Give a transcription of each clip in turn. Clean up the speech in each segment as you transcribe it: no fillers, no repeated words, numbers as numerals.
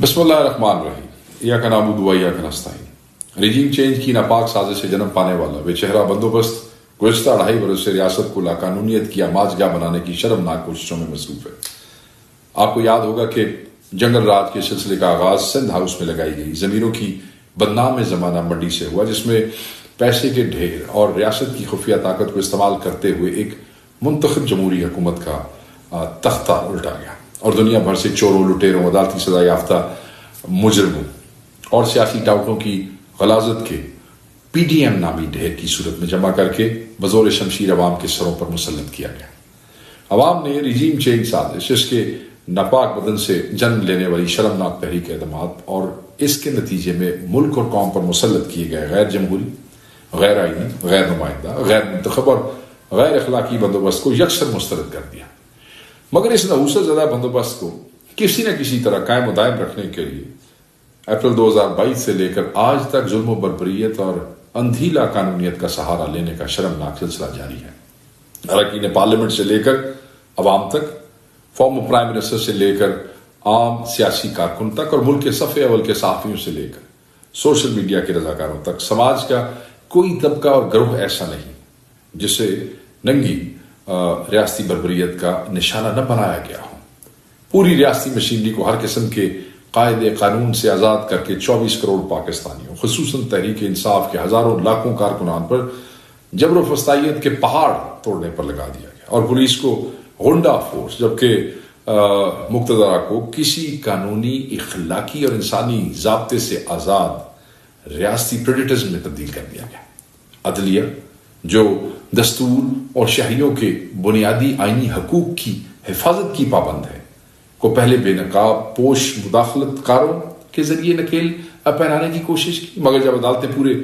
بسم اللہ الرحمن الرحیم ایاک نعبد و ایاک نستعین۔ رجیم چینج کی ناپاک سازش سے جنم پانے والا بے چہرہ بندوبست گزشتہ 2.5 برس سے ریاست کو لاقانونیت کی آماجگاہ بنانے کی شرمناک کوششوں میں مصروف ہے۔ آپ کو یاد ہوگا کہ جنگل راج کے سلسلے کا آغاز سندھ ہاؤس میں لگائی گئی زمینوں کی بدنام زمانہ منڈی سے ہوا، جس میں پیسے کے ڈھیر اور ریاست کی خفیہ طاقت کو استعمال کرتے ہوئے ایک منتخب جمہوری حکومت کا تختہ الٹا گیا اور دنیا بھر سے چوروں، لٹیروں، عدالتی سزا یافتہ مجرموں اور سیاسی ٹاؤٹوں کی غلاظت کے پی ڈی ایم نامی ڈھیر کی صورت میں جمع کر کے بزور شمشیر عوام کے سروں پر مسلط کیا گیا۔ عوام نے رجیم چینج سازش، اس کے ناپاک بدن سے جنم لینے والی شرمناک تحریک اعتماد اور اس کے نتیجے میں ملک اور قوم پر مسلط کیے گئے غیر جمہوری، غیر آئینی، غیر نمائندہ، غیر منتخب اور غیر اخلاقی بندوبست کو یکسر مسترد کر دیا۔ مگر اس نحوست زدہ بندوبست کو کسی نہ کسی طرح قائم و دائم رکھنے کے لیے اپریل 2022 سے لے کر آج تک ظلم و بربریت اور اندھی لاقانونیت کا سہارا لینے کا شرمناک سلسلہ جاری ہے۔ اراکین پارلیمنٹ سے لے کر عوام تک، فارمر پرائم منسٹر سے لے کر عام سیاسی کارکن تک اور ملک کے صف اول کے صحافیوں سے لے کر سوشل میڈیا کے رضاکاروں تک، سماج کا کوئی طبقہ اور گروہ ایسا نہیں جسے ننگی ریاستی بربریت کا نشانہ نہ بنایا گیا ہو۔ پوری ریاستی مشینری کو ہر قسم کے قائد قانون سے آزاد کر کے 24 کروڑ پاکستانیوں، خصوصاً تحریک انصاف کے ہزاروں لاکھوں کارکنان پر جبر و فسطائیت کے پہاڑ توڑنے پر لگا دیا گیا اور پولیس کو غنڈہ فورس، جبکہ مقتدرہ کو کسی قانونی، اخلاقی اور انسانی ضابطے سے آزاد ریاستی پریڈیٹرزم میں تبدیل کر دیا گیا۔ عدلیہ، جو دستور اور شہریوں کے بنیادی آئینی حقوق کی حفاظت کی پابند ہے، کو پہلے بے نقاب پوش مداخلت کاروں کے ذریعے نکیل پہنانے کی کوشش کی، مگر جب عدالتیں پورے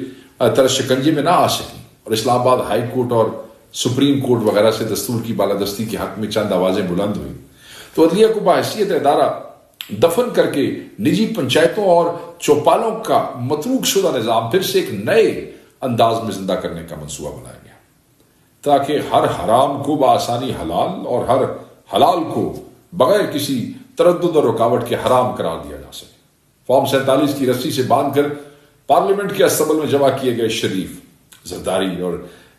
طرح شکنجے میں نہ آ سکیں اور اسلام آباد ہائی کورٹ اور سپریم کورٹ وغیرہ سے دستور کی بالادستی کے حق میں چند آوازیں بلند ہوئیں، تو عدلیہ کو بحیثیت ادارہ دفن کر کے نجی پنچایتوں اور چوپالوں کا متروک شدہ نظام پھر سے ایک نئے انداز میں زندہ کرنے کا منصوبہ بنایا گیا، تاکہ ہر حرام کو بآسانی حلال اور ہر حلال کو بغیر کسی تردد اور رکاوٹ کے حرام قرار دیا جا سکے۔ فارم 47 کی رسی سے باندھ کر پارلیمنٹ کے استبل میں جمع کیے گئے شریف، زرداری اور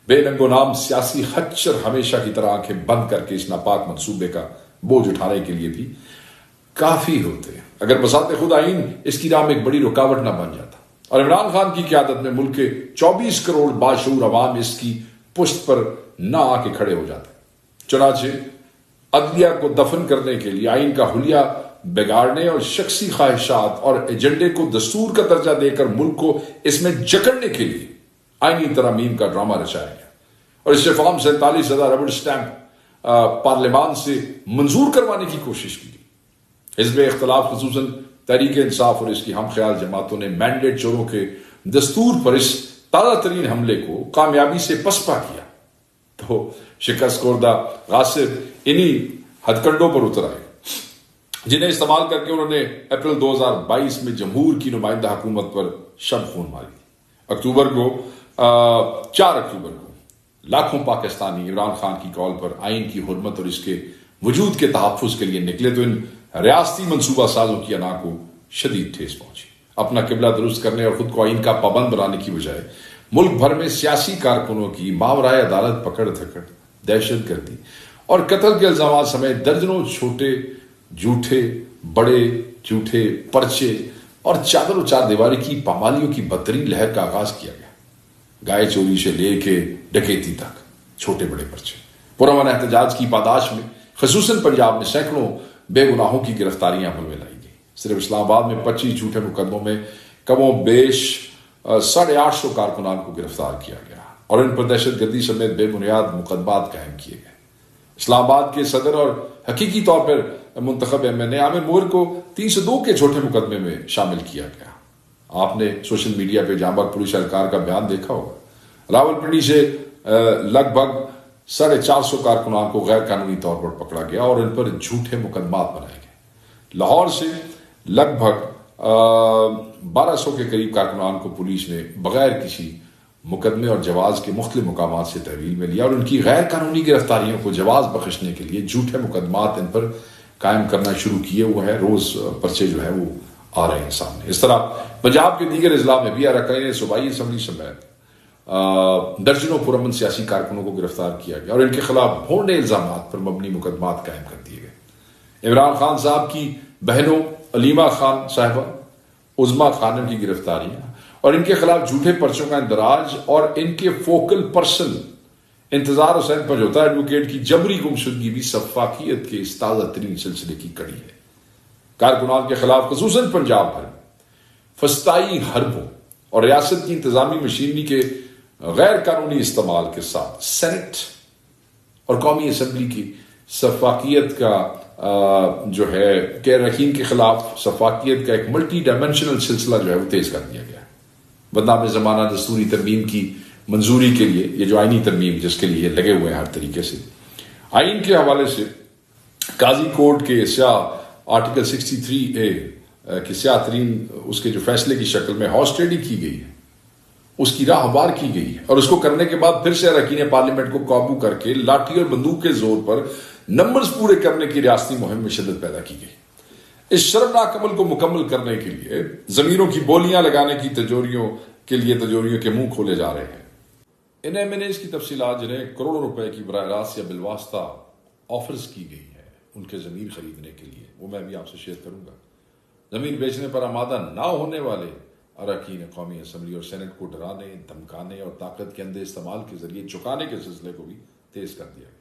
بے ننگ و نام سیاسی خچر ہمیشہ کی طرح آنکھیں بند کر کے اس ناپاک منصوبے کا بوجھ اٹھانے کے لیے بھی کافی ہوتے ہیں، اگر بساط خود آئین اس کی راہ میں ایک بڑی رکاوٹ نہ بن جاتا اور عمران خان کی قیادت میں ملک کے 24 کروڑ باشعور عوام اس کی پشت پر نہ آ کے کھڑے ہو جاتے۔ چنانچہ عدلیہ کو دفن کرنے کے لیے، آئین کا حلیہ بگاڑنے اور شخصی خواہشات اور ایجنڈے کو دستور کا درجہ دے کر ملک کو اس میں جکڑنے کے لیے آئینی ترامیم کا ڈرامہ رچایا گیا اور اس سے فارم 47 زدہ ربڑ سٹیمپ پارلیمان سے منظور کروانے کی کوشش کی گئی۔ حزب اختلاف، خصوصاً تحریک انصاف اور اس کی ہم خیال جماعتوں نے مینڈیٹ چوروں کے دستور پر اس تازہ ترین حملے کو کامیابی سے پسپا کیا تو شکست خوردہ غاصب انہی ہتھ کنڈوں پر اتر آئے، جنہیں استعمال کر کے انہوں نے اپریل 2022 میں جمہور کی نمائندہ حکومت پر شب خون ماری۔ 4 اکتوبر کو لاکھوں پاکستانی عمران خان کی کال پر آئین کی حرمت اور اس کے وجود کے تحفظ کے لیے نکلے تو ان ریاستی منصوبہ سازوں کی انا کو شدید ٹھیس پہنچی۔ اپنا قبلہ درست کرنے اور خود کو آئین کا پابند بنانے کی بجائے ملک بھر میں سیاسی کارکنوں کی ماورائے عدالت پکڑ دھکڑ، دہشت گردی اور قتل کے الزامات سمیت درجنوں چھوٹے جھوٹے، بڑے جھوٹے پرچے اور چادر و چار دیواری کی پامالیوں کی بدترین لہر کا آغاز کیا گیا۔ گائے چوری سے لے کے ڈکیتی تک چھوٹے بڑے پرچے، پرامن احتجاج کی پاداش میں خصوصاً پنجاب میں سینکڑوں بے گناہوں کی گرفتاریاں عمل میں لائی گئی۔ صرف اسلام آباد میں 25 جھوٹے مقدموں میں کم و بیش 850 کارکنان کو گرفتار کیا گیا اور ان پر دہشت گردی سمیت بے بنیاد مقدمات قائم کیے گئے۔ اسلام آباد کے صدر اور حقیقی طور پر منتخب MNA عامر مور کو 302 کے چھوٹے مقدمے میں شامل کیا گیا۔ آپ نے سوشل میڈیا پہ جاں بحق پولیس اہلکار کا بیان دیکھا ہوگا۔ راولپنڈی سے لگ بھگ 450 کارکنان کو غیر قانونی طور پر پکڑا گیا اور ان پر جھوٹے مقدمات بنائے گئے۔ لاہور سے لگ بھگ 1200 کے قریب کارکنان کو پولیس نے بغیر کسی مقدمے اور جواز کے مختلف مقامات سے تحویل میں لیا اور ان کی غیر قانونی گرفتاریوں کو جواز بخشنے کے لیے جھوٹے مقدمات ان پر قائم کرنا شروع کیے ہوئے ہیں۔ روز پرچے جو ہے وہ آ رہے ہیں سامنے. اس طرح پنجاب کے دیگر اضلاع میں بھی اراکین صوبائی اسمبلی سمیت درجنوں پرامن سیاسی کارکنوں کو گرفتار کیا گیا اور ان کے خلاف بھونڈے الزامات پر مبنی مقدمات قائم کر دیے گئے. عمران خان صاحب کی بہنوں علیمہ خان صاحبہ، عظما خانم کی گرفتاریاں اور ان کے خلاف جھوٹے پرچوں کا اندراج اور ان کے فوکل پرسن انتظار حسین پنجوتا ایڈوکیٹ کی جبری گمشدگی بھی سفاکیت کے اس تازہ ترین سلسلے کی کڑی ہے. کارکنان کے خلاف خصوصاً پنجاب بھر فسطائی حربوں اور ریاست کی انتظامی مشینری کے غیر قانونی استعمال کے ساتھ سینٹ اور قومی اسمبلی کی سفاکیت کا جو ہے کہ رحیم کے خلاف سفاکیت کا ایک ملٹی ڈائمینشنل سلسلہ جو ہے وہ تیز کر دیا گیا. بدنام زمانہ دستوری ترمیم کی منظوری کے لیے یہ جو آئینی ترمیم جس کے لیے لگے ہوئے ہیں ہر طریقے سے آئین کے حوالے سے قاضی کورٹ کے سیاہ آرٹیکل 63A کی سیاہ ترین اس کے جو فیصلے کی شکل میں ہارس ٹریڈنگ کی گئی ہے، اس کی راہ ہموار کی گئی ہے اور اس کو کرنے کے بعد پھر سے اراکین پارلیمنٹ کو قابو کر کے لاٹھی اور بندوق کے زور پر نمبرز پورے کرنے کی ریاستی مہم میں شدت پیدا کی گئی. اس شرمناک عمل کو مکمل کرنے کے لیے زمینوں کی بولیاں لگانے کی تجوریوں کے منہ کھولے جا رہے ہیں. ان M&As کی تفصیلات جنہیں کروڑوں روپے کی براہ راست یا بالواسطہ آفرز کی گئی ہے ان کے زمین خریدنے کے لیے، وہ میں بھی آپ سے شیئر کروں گا. زمین بیچنے پر آمادہ نہ ہونے والے اراکین قومی اسمبلی اور سینٹ کو ڈرانے، دھمکانے اور طاقت کے اندھے استعمال کے ذریعے چکانے کے سلسلے کو بھی تیز کر دیا گیا.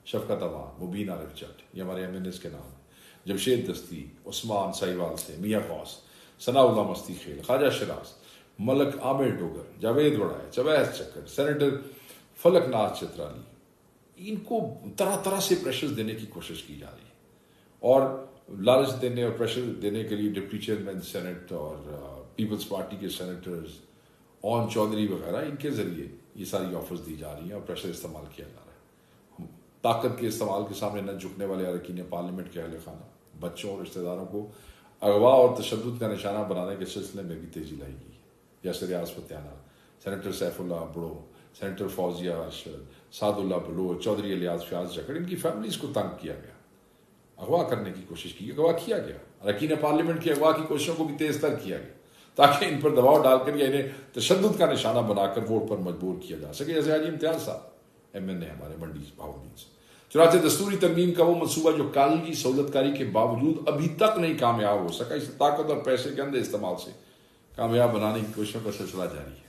شفقت عوام، مبین عارف جٹ، یہ ہمارے M&As کے نام ہیں. جمشید دستی، عثمان سائیوال سے، میاں خواص، ثناء اللہ مستی خیل، خواجہ شراز، ملک عامر ڈوگر، جاوید وڑائے، جویز چکر، سینیٹر فلک ناتھ چترالی، ان کو طرح طرح سے پریشر دینے کی کوشش کی جا رہی ہے اور لالچ دینے اور پریشر دینے کے لیے ڈپٹی چیئرمین سینٹ اور پیپلز پارٹی کے سینیٹرز اون چودھری وغیرہ ان کے ذریعے یہ ساری آفرز دی جا رہی ہیں اور پریشر استعمال کیا جا رہا ہے. طاقت کے استعمال کے سامنے نہ جھکنے والے اراکین پارلیمنٹ کے اہل خانہ، بچوں اور رشتہ داروں کو اغوا اور تشدد کا نشانہ بنانے کے سلسلے میں بھی تیزی لائی گئی. جیسے ریاض فتیانہ، سینیٹر سیف اللہ بڑو، سینیٹر فوزیہ ارشد، سعد اللہ بلوچ، چودھری الیاس فیاض جکڑ، ان کی فیملیز کو تنگ کیا گیا، اغوا کرنے کی کوشش کی، اغوا کیا گیا. اراکین پارلیمنٹ کی اغوا کی کوششوں کو بھی تیز تر کیا گیا تاکہ ان پر دباؤ ڈال کر یا انہیں تشدد کا نشانہ بنا کر ووٹ پر مجبور کیا جا سکے. جیسے حاجی امتیاز صاحب M&A ہمارے منڈی بہاولپور سے. چنانچہ دستوری ترمیم کا وہ منصوبہ جو کالجی سہولت کاری کے باوجود ابھی تک نہیں کامیاب ہو سکا، اس طاقت اور پیسے کے اندھے استعمال سے کامیاب بنانے کی کوششوں کا سلسلہ جاری ہے.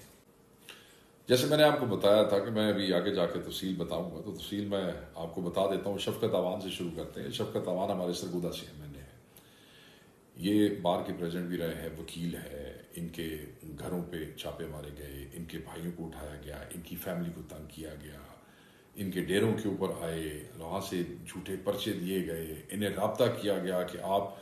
جیسے میں نے آپ کو بتایا تھا کہ میں ابھی آگے جا کے تفصیل بتاؤں گا، تو تفصیل میں آپ کو بتا دیتا ہوں. شفقت عوان سے شروع کرتے ہیں. شفقت عوان ہمارے سرگودا سے M&A ہے. یہ بار کے پریزیڈنٹ بھی رہے ہیں، وکیل ہے. ان کے گھروں پہ چھاپے مارے گئے، ان کے بھائیوں کو اٹھایا گیا، ان کی فیملی کو تنگ کیا گیا، ان کے ڈیروں کے اوپر آئے، وہاں سے جھوٹے پرچے دیے گئے، انہیں رابطہ کیا گیا کہ آپ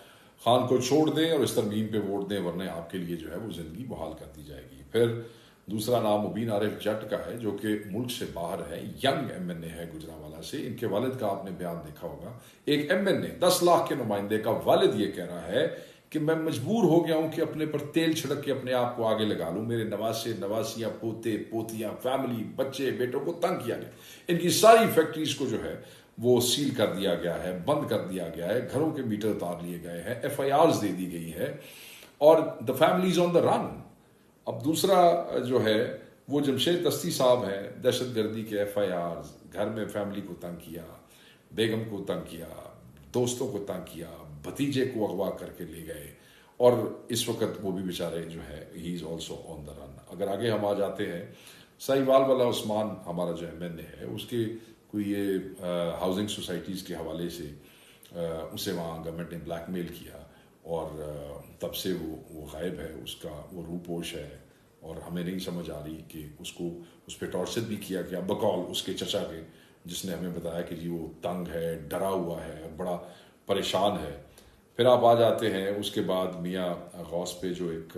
خان کو چھوڑ دیں اور اس ترمیم پہ ووٹ دیں ورنہ آپ کے لیے جو ہے وہ زندگی بحال کر دی جائے گی. پھر دوسرا نام مبین عارف جٹ کا ہے جو کہ ملک سے باہر ہے، ینگ M&A ہے گجرانوالہ سے. ان کے والد کا آپ نے بیان دیکھا ہوگا. ایک M&A 10 لاکھ کے نمائندے کا والد یہ کہہ رہا ہے کہ میں مجبور ہو گیا ہوں کہ اپنے پر تیل چھڑک کے اپنے آپ کو آگے لگا لوں. میرے نواسے، نواسیاں، پوتے، پوتیاں، فیملی، بچے، بیٹوں کو تنگ کیا گیا. ان کی ساری فیکٹریز کو جو ہے وہ سیل کر دیا گیا ہے، بند کر دیا گیا ہے، گھروں کے میٹر اتار لیے گئے ہیں، FIRs دے دی گئی ہے اور the family is on the run. اب دوسرا جو ہے وہ جمشید دستی صاحب ہیں، دہشت گردی کے FIRs، گھر میں فیملی کو تنگ کیا، بیگم کو تنگ کیا، دوستوں کو تنگ کیا، بھتیجے کو اغوا کر کے لے گئے اور اس وقت وہ بھی بیچارے جو ہے ہی از آلسو آن دا رن. اگر آگے ہم آ جاتے ہیں، سائیوال والا عثمان ہمارا جو M&A ہے، اس کے کوئی یہ ہاؤسنگ سوسائٹیز کے حوالے سے اسے وہاں گورنمنٹ نے بلیک میل کیا اور تب سے وہ غائب ہے، اس کا وہ روپوش ہے اور ہمیں نہیں سمجھ آ رہی کہ اس کو اس پہ ٹارچر بھی کیا گیا بقول اس کے چچا کے، جس نے ہمیں بتایا کہ جی وہ تنگ ہے، ڈرا ہوا ہے، بڑا پریشان ہے. پھر آپ آ جاتے ہیں اس کے بعد میاں غوث پہ جو ایک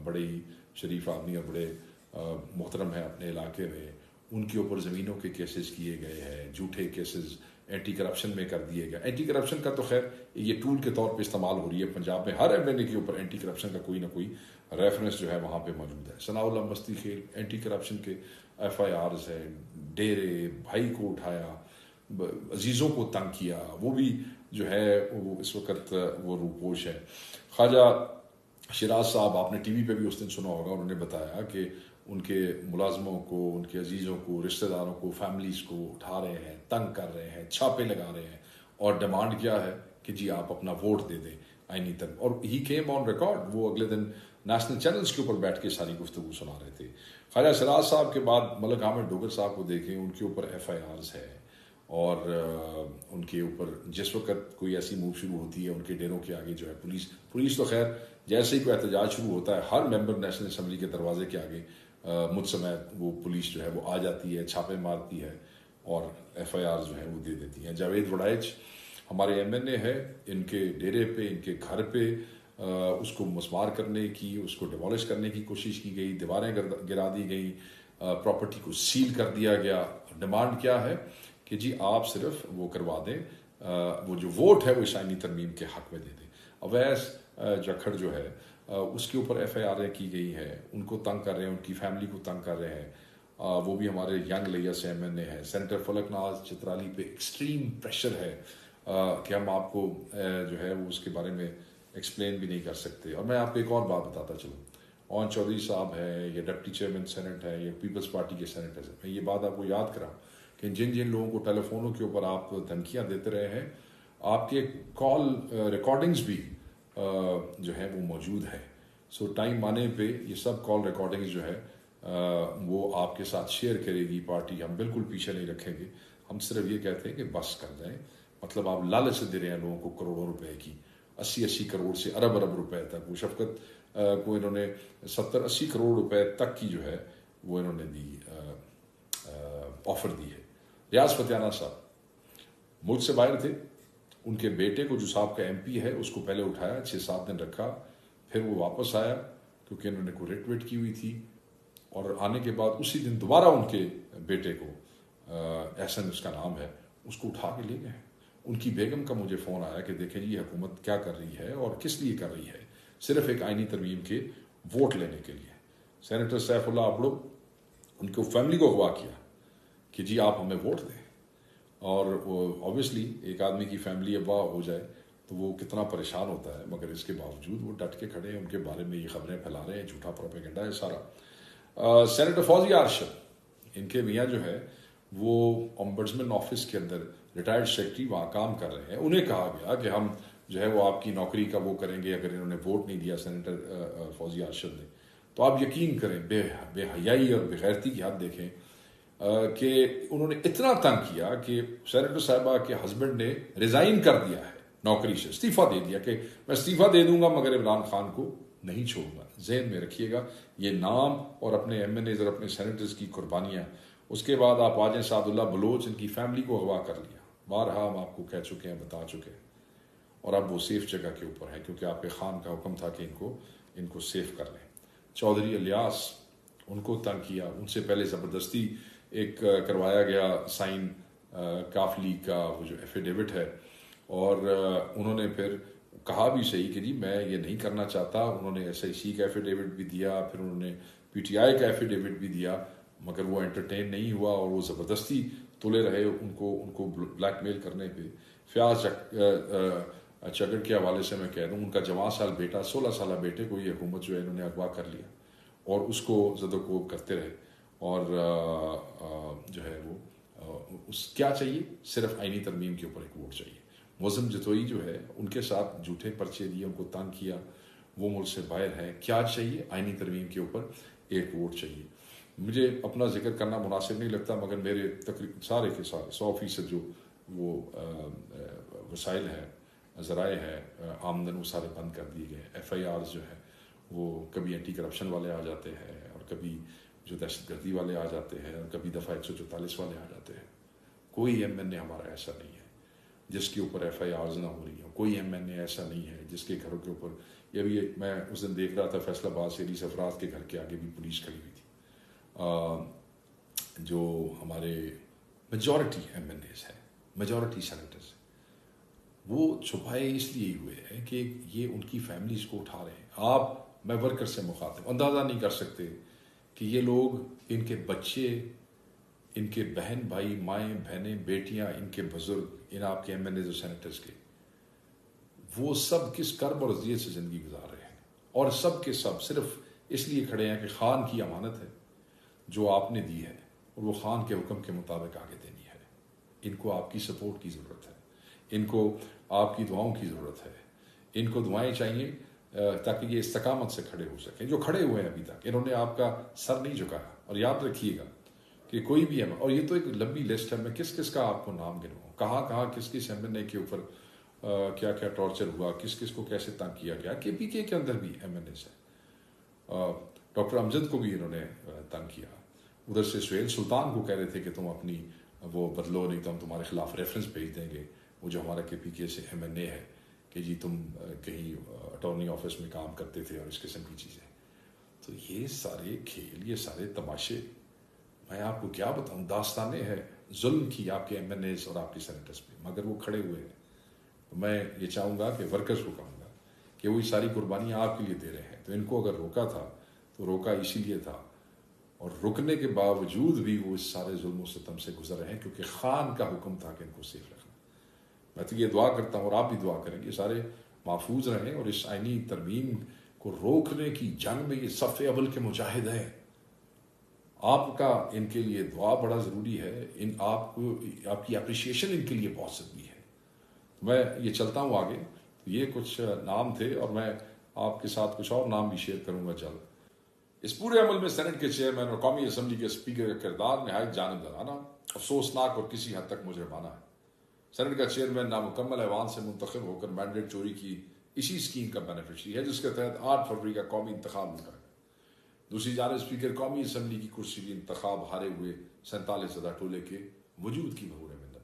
بڑے ہی شریف آدمی اور بڑے محترم ہیں اپنے علاقے میں، ان کے اوپر زمینوں کے کیسز کیے گئے ہیں، جھوٹے کیسز اینٹی کرپشن میں کر دیے گئے. اینٹی کرپشن کا تو خیر یہ ٹول کے طور پہ استعمال ہو رہی ہے. پنجاب میں ہر M&A کے اوپر اینٹی کرپشن کا کوئی نہ کوئی ریفرنس جو ہے وہاں پہ موجود ہے. ثناء اللہ مستی خیل، اینٹی کرپشن کے FIRs ہیں، ڈیرے، بھائی کو اٹھایا، عزیزوں کو تنگ کیا، وہ بھی جو ہے وہ اس وقت وہ روپوش ہے. خواجہ شراز صاحب آپ نے ٹی وی پہ بھی اس دن سنا ہوگا، انہوں نے بتایا کہ ان کے ملازموں کو، ان کے عزیزوں کو، رشتہ داروں کو، فیملیز کو اٹھا رہے ہیں، تنگ کر رہے ہیں، چھاپے لگا رہے ہیں، اور ڈیمانڈ کیا ہے کہ جی آپ اپنا ووٹ دے دیں آئینی تک. اور ہی کیم آن ریکارڈ، وہ اگلے دن نیشنل چینلز کے اوپر بیٹھ کے ساری گفتگو سنا رہے تھے. خواجہ شراز صاحب کے بعد ملک حامد ڈوگر صاحب کو دیکھیں، ان کے اوپر ایف آئی آرز ہے، اور ان کے اوپر جس وقت کوئی ایسی موو شروع ہوتی ہے ان کے ڈیروں کے آگے جو ہے پولیس تو خیر جیسے ہی کوئی احتجاج شروع ہوتا ہے ہر ممبر نیشنل اسمبلی کے دروازے کے آگے مجھ سمیت وہ پولیس جو ہے وہ آ جاتی ہے، چھاپے مارتی ہے اور ایف آئی آر جو ہے وہ دے دیتی ہیں. جاوید وڑائچ ہمارے ایم این اے ہے، ان کے ڈیرے پہ، ان کے گھر پہ اس کو مسمار کرنے کی، اس کو ڈیمالش کرنے کی کوشش کی گئی، دیواریں گرا دی گئیں، پراپرٹی کو سیل کر دیا گیا. ڈیمانڈ کیا ہے کہ جی آپ صرف وہ کروا دیں، وہ جو ووٹ ہے وہ آئینی ترمیم کے حق میں دے دیں. اویس جکھڑ جو ہے اس کے اوپر ایف آئی آر کی گئی ہے، ان کو تنگ کر رہے ہیں، ان کی فیملی کو تنگ کر رہے ہیں. وہ بھی ہمارے ینگ لیا سے ایم این اے ہے. سینیٹر فلک ناز چترالی پہ ایکسٹریم پریشر ہے کہ ہم آپ کو جو ہے وہ اس کے بارے میں ایکسپلین بھی نہیں کر سکتے. اور میں آپ کو ایک اور بات بتاتا چلوں، اون چودھری صاحب ہے یا ڈپٹی چیئرمین سینٹ ہے یا پیپلز پارٹی کے سینیٹرز ہیں، میں یہ بات آپ کو یاد کراؤں کہ جن جن لوگوں کو ٹیلی فونوں کے اوپر آپ دھمکیاں دیتے رہے ہیں، آپ کے کال ریکارڈنگز بھی جو ہے وہ موجود ہے. سو ٹائم آنے پہ یہ سب کال ریکارڈنگز جو ہے وہ آپ کے ساتھ شیئر کرے گی پارٹی. ہم بالکل پیچھے نہیں رکھیں گے، ہم صرف یہ کہتے ہیں کہ بس کر جائیں. مطلب آپ لالچ دے رہے ہیں لوگوں کو کروڑوں روپے کی، 80 کروڑ سے ارب روپے تک. وہ شفقت کو انہوں نے 70-80 کروڑ روپے تک کی جو ہے وہ انہوں نے دی، آفر دی ہے. ریاض فتیانہ صاحب ملک سے باہر تھے، ان کے بیٹے کو جو صاحب کا ایم پی ہے اس کو پہلے اٹھایا، 6-7 دن رکھا، پھر وہ واپس آیا کیونکہ انہوں نے کوئی ریٹ ویٹ کی ہوئی تھی. اور آنے کے بعد اسی دن دوبارہ ان کے بیٹے کو، احسن اس کا نام ہے، اس کو اٹھا کے لے گئے. ان کی بیگم کا مجھے فون آیا کہ دیکھیں جی حکومت کیا کر رہی ہے اور کس لیے کر رہی ہے، صرف ایک آئینی ترمیم کے ووٹ لینے کے لیے. سینیٹر سیف اللہ ابڑو، ان کو فیملی کو اغوا کیا کہ جی آپ ہمیں ووٹ دیں. اور اوبیسلی ایک آدمی کی فیملی اغوا ہو جائے تو وہ کتنا پریشان ہوتا ہے، مگر اس کے باوجود وہ ڈٹ کے کھڑے ہیں. ان کے بارے میں یہ خبریں پھیلا رہے ہیں، جھوٹا پروپیگنڈا ہے سارا. سینیٹر فوزیہ ارشد، ان کے میاں جو ہے وہ امبڈسمن آفس کے اندر ریٹائرڈ سیکرٹری وہاں کام کر رہے ہیں. انہیں کہا گیا کہ ہم جو ہے وہ آپ کی نوکری کا وہ کریں گے اگر انہوں نے ووٹ نہیں دیا سینیٹر فوزیہ ارشد نے. تو آپ یقین کریں، بے حیائی اور بے غیرتی کی حد دیکھیں کہ انہوں نے اتنا تنگ کیا کہ سینیٹر صاحبہ کے ہسبینڈ نے ریزائن کر دیا ہے نوکری سے، استعفیٰ دے دیا کہ میں استعفیٰ دے دوں گا مگر عمران خان کو نہیں چھوڑوں گا. ذہن میں رکھیے گا یہ نام اور اپنے ایم این ایز اور اپنے سینیٹرز کی قربانیاں. اس کے بعد آپ آ جائیں سعد اللہ بلوچ، ان کی فیملی کو اغوا کر لیا. بارہا ہم آپ کو کہہ چکے ہیں، بتا چکے ہیں. اور اب وہ سیف جگہ کے اوپر ہے کیونکہ آپ کے خان کا حکم تھا کہ ان کو سیف کر لیں. چودھری الیاس، ان کو تنگ کیا. ان سے پہلے زبردستی ایک کروایا گیا سائن کافلی کا وہ جو ایفیڈیوٹ ہے، اور انہوں نے پھر کہا بھی صحیح کہ جی میں یہ نہیں کرنا چاہتا. انہوں نے ایس آئی سی کا ایفیڈیوٹ بھی دیا، پھر انہوں نے پی ٹی آئی کا ایفیڈیوٹ بھی دیا، مگر وہ انٹرٹین نہیں ہوا اور وہ زبردستی تلے رہے ان کو بلیک میل کرنے پہ. فیاض چگر کے حوالے سے میں کہہ دوں، ان کا جوان سال بیٹا، 16 سالہ بیٹے کو یہ حکومت جو ہے انہوں نے اغوا کر لیا اور اس کو زد و کوب کرتے رہے. اور جو ہے وہ اس کیا چاہیے، صرف آئینی ترمیم کے اوپر ایک ووٹ چاہیے. معظم جتوئی جو ہے ان کے ساتھ جھوٹے پرچے دیے، ان کو تنگ کیا، وہ ملک سے باہر ہیں. کیا چاہیے، آئینی ترمیم کے اوپر ایک ووٹ چاہیے. مجھے اپنا ذکر کرنا مناسب نہیں لگتا مگر میرے تقریباً سارے کے سارے 100% جو وہ وسائل ہیں، ذرائع ہیں آمدن، وہ سارے بند کر دیے گئے. ایف آئی آرز جو ہے وہ کبھی اینٹی کرپشن والے آ جاتے ہیں اور کبھی جو دہشت گردی والے آ جاتے ہیں اور کبھی دفعہ 144 والے آ جاتے ہیں. کوئی ایم این اے ہمارا ایسا نہیں ہے جس کے اوپر ایف آئی آرز نہ ہو رہی ہوں. کوئی ایم این اے ایسا نہیں ہے جس کے گھروں کے اوپر، یہ بھی میں اس دن دیکھ رہا تھا فیصل آباد سے 20 افراد کے گھر کے آگے بھی پولیس کھڑی ہوئی تھی. جو ہمارے میجورٹی ایم این ایز ہیں، میجورٹی سینیٹرز، وہ چھپائے اس لیے ہوئے ہیں کہ یہ ان کی فیملیز کو اٹھا رہے ہیں. آپ، میں ورکر سے مخاطب، اندازہ نہیں کر سکتے کہ یہ لوگ، ان کے بچے، ان کے بہن بھائی، مائیں بہنیں، بیٹیاں، ان کے بزرگ، ان آپ کے ایم این ایز اور سینیٹرز کے، وہ سب کس کرب اور اذیت سے زندگی گزار رہے ہیں. اور سب کے سب صرف اس لیے کھڑے ہیں کہ خان کی امانت ہے جو آپ نے دی ہے اور وہ خان کے حکم کے مطابق آگے دینی ہے. ان کو آپ کی سپورٹ کی ضرورت ہے, ان کو آپ کی دعاؤں کی ضرورت ہے, ان کو دعائیں چاہیے تاکہ یہ استقامت سے کھڑے ہو سکیں. جو کھڑے ہوئے ہیں ابھی تک انہوں نے آپ کا سر نہیں جھکایا. اور یاد رکھیے گا کہ کوئی بھی اور یہ تو ایک لمبی لسٹ ہے, میں کس کس کا آپ کو نام گنواؤں, کہاں کہاں کس کس ایم این اے کے اوپر کیا کیا ٹارچر ہوا, کس کس کو کیسے تنگ کیا گیا. کے پی کے اندر بھی ایم این ایز ہے, ڈاکٹر امجد کو بھی انہوں نے تنگ کیا. ادھر سے سہیل سلطان کو کہہ رہے تھے کہ تم اپنی وہ بدلو نہیں تو ہم تمہارے خلاف ریفرنس بھیج دیں گے, وہ جو ہمارا کے پی کے سے ایم این اے ہے کہ جی تم کہیں اٹارنی آفس میں کام کرتے تھے اور اس قسم کی چیزیں. تو یہ سارے کھیل, یہ سارے تماشے, میں آپ کو کیا بتاؤں, داستانیں ہیں ظلم کی آپ کے ایم این ایز اور آپ کے سینیٹرز پہ, مگر وہ کھڑے ہوئے ہیں. میں یہ چاہوں گا کہ ورکرز کو کہوں گا کہ وہ ساری قربانیاں آپ کے لیے دے رہے ہیں, تو ان کو اگر روکا تھا تو روکا اسی لیے تھا, اور رکنے کے باوجود بھی وہ اس سارے ظلم و ستم سے گزر رہے ہیں کیونکہ خان کا حکم تھا کہ ان کو سیف رکھنا. میں تو یہ دعا کرتا ہوں اور آپ بھی دعا کریں کہ سارے محفوظ رہیں اور اس آئینی ترمیم کو روکنے کی جنگ میں یہ صف اول کے مجاہد ہیں. آپ کا ان کے لیے دعا بڑا ضروری ہے, ان آپ کو آپ کی اپریشیشن ان کے لیے بہت ضروری ہے. میں یہ چلتا ہوں آگے. یہ کچھ نام تھے اور میں آپ کے ساتھ کچھ اور نام بھی شیئر کروں گا جلد. اس پورے عمل میں سینٹ کے چیئرمین اور قومی اسمبلی کے اسپیکر کا کردار نہایت جانبدارانہ, افسوسناک اور کسی حد تک مجرمانہ ہے. سینٹ کا چیئرمین نامکمل ایوان سے منتخب ہو کر مینڈیٹ چوری کی اسی اسکیم کا بینیفیشری ہے جس کے تحت 8 فروری کا قومی انتخاب ہوتا ہے. دوسری جانب اسپیکر قومی اسمبلی کی کرسی کی انتخاب ہارے ہوئے 47 زدہ ٹولے کے وجود کی بھور منت ہے.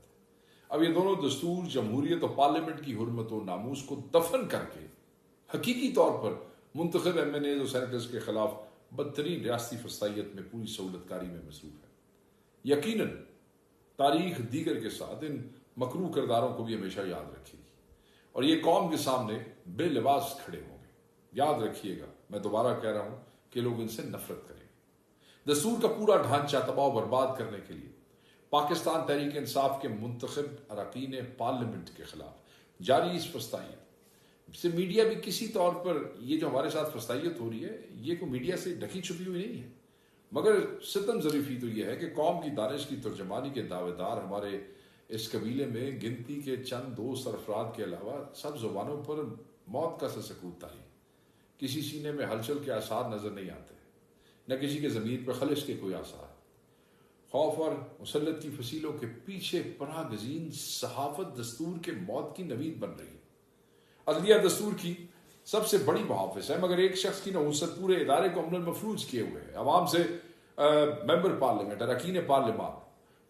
اب یہ دونوں دستور, جمہوریت اور پارلیمنٹ کی حرمت و ناموس کو دفن کر کے حقیقی طور پر منتخب ایم این اے اور سینیٹرز کے خلاف بدترین ریاستی فسطائیت میں پوری سہولت کاری میں مصروف ہے. یقیناً تاریخ دیگر کے ساتھ ان مکروہ کرداروں کو بھی ہمیشہ یاد رکھے گی اور یہ قوم کے سامنے بے لباس کھڑے ہوں گے. یاد رکھیے گا, میں دوبارہ کہہ رہا ہوں کہ لوگ ان سے نفرت کریں گے. دستور کا پورا ڈھانچہ تباہ و برباد کرنے کے لیے پاکستان تحریک انصاف کے منتخب اراکین پارلیمنٹ کے خلاف جاری اس فسطائیت سے میڈیا بھی کسی طور پر, یہ جو ہمارے ساتھ فسطائیت ہو رہی ہے یہ کوئی میڈیا سے ڈھکی چھپی ہوئی نہیں ہے, مگر ستم ظریفی تو یہ ہے کہ قوم کی دانش کی ترجمانی کے دعوے دار ہمارے اس قبیلے میں گنتی کے چند دوست افراد کے علاوہ سب زبانوں پر موت کا سکوت تاری. کسی سینے میں ہلچل کے آثار نظر نہیں آتے, نہ کسی کے ضمیر پر خلش کے کوئی آثار. خوف اور مسلط کی فصیلوں کے پیچھے پناہ گزین صحافت دستور کے موت کی نوید بن رہی ہے. عدلیہ دستور کی سب سے بڑی محافظ ہے, مگر ایک شخص کی نحوست پورے ادارے کو عملاً مفلوج کیے ہوئے ہے. عوام سے ممبر پارلیمنٹ, اراکین پارلیمان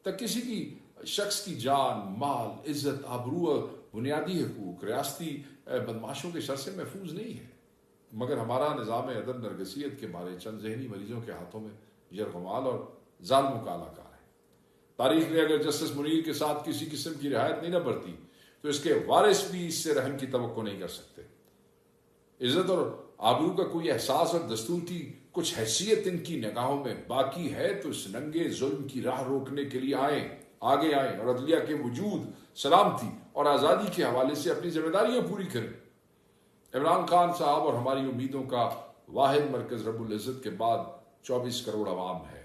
تک کسی کی شخص کی جان, مال, عزت, آبرو, بنیادی حقوق ریاستی بدماشوں کے شر سے محفوظ نہیں ہے. مگر ہمارا نظام عدم نرگسیت کے مارے چند ذہنی مریضوں کے ہاتھوں میں یرغمال اور ظالموں کا اعلی ہے. تاریخ نے اگر جسٹس منیر کے ساتھ کسی قسم کی رعایت نہیں نہ برتی تو اس کے وارث بھی اس سے رحم کی توقع نہیں کر سکتے. عزت اور آبرو کا کوئی احساس اور دستور کی کچھ حیثیت ان کی نگاہوں میں باقی ہے تو اس ننگے ظلم کی راہ روکنے کے لیے آگے آئیں اور عدلیہ کے وجود, سلامتی اور آزادی کے حوالے سے اپنی ذمہ داریاں پوری کریں. عمران خان صاحب اور ہماری امیدوں کا واحد مرکز رب العزت کے بعد 24 کروڑ عوام ہے.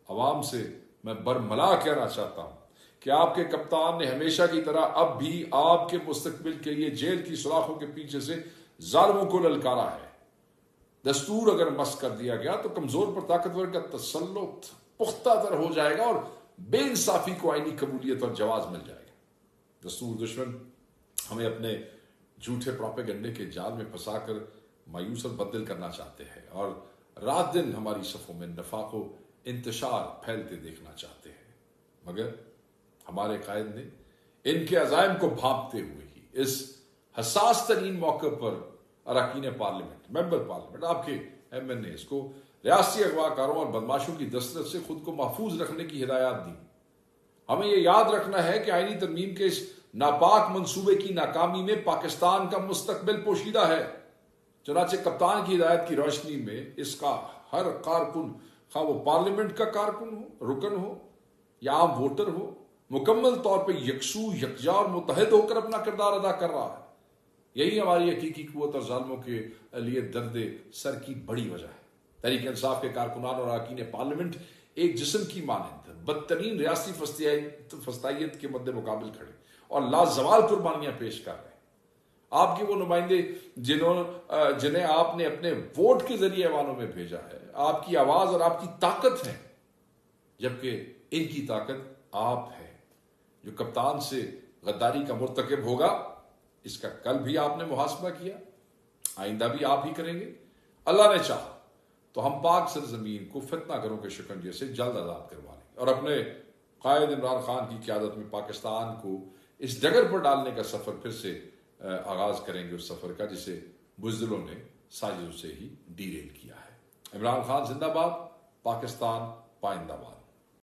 عوام سے میں برملا کہنا چاہتا ہوں کہ آپ کے کپتان نے ہمیشہ کی طرح اب بھی آپ کے مستقبل کے لیے جیل کی سلاخوں کے پیچھے سے ظالموں کو للکارا ہے. دستور اگر مس کر دیا گیا تو کمزور پر طاقتور کا تسلط پختہ تر ہو جائے گا اور بے انصافی کو آئینی قبولیت اور جواز مل جائے گا. دستور دشمن ہمیں اپنے جھوٹے پروپیگنڈے کے جال میں پھنسا کر مایوس اور بدل کرنا چاہتے ہیں اور رات دن ہماری صفوں میں نفاق و انتشار پھیلتے دیکھنا چاہتے ہیں. مگر ہمارے قائد نے ان کے عزائم کو بھانپتے ہوئے ہی اس حساس ترین موقع پر اراکین پارلیمنٹ, ممبر پارلیمنٹ, آپ کے ایم این اے کو ریاستی اغوا کاروں اور بدماشوں کی دسترس سے خود کو محفوظ رکھنے کی ہدایات دی. ہمیں یہ یاد رکھنا ہے کہ آئینی ترمیم کے اس ناپاک منصوبے کی ناکامی میں پاکستان کا مستقبل پوشیدہ ہے. چنانچہ کپتان کی ہدایت کی روشنی میں اس کا ہر کارکن, خواہ وہ پارلیمنٹ کا کارکن ہو, رکن ہو یا عام ووٹر ہو, مکمل طور پر یکسو, یکجا اور متحد ہو کر اپنا کردار ادا کر رہا ہے. یہی ہماری حقیقی قوت اور ظالموں کے لیے درد سر کی بڑی وجہ ہے۔ تحریک انصاف کے کارکنان اور اراکین پارلیمنٹ ایک جسم کی مانند بدترین ریاستی فسطائیت کے مد مقابل کھڑے اور لازوال قربانیاں پیش کر رہے ہیں۔ آپ کے وہ نمائندے جنہیں آپ نے اپنے ووٹ کے ذریعے ایوانوں میں بھیجا ہے، آپ کی آواز اور آپ کی طاقت ہے، جبکہ ان کی طاقت آپ ہے۔ جو کپتان سے غداری کا مرتکب ہوگا، اس کا کل بھی آپ نے محاسبہ کیا، آئندہ بھی آپ ہی کریں گے۔ اللہ نے چاہا تو ہم پاک سرزمین کو فتنہ گروں کے شکنجے سے جلد آزاد کروا لیں اور اپنے قائد عمران خان کی قیادت میں پاکستان کو اس ڈگر پر ڈالنے کا سفر پھر سے آغاز کریں گے، اس سفر کا جسے بزدلوں نے سازشوں سے ہی ڈیریل کیا ہے۔ عمران خان زندہ باد، پاکستان پائندہ باد۔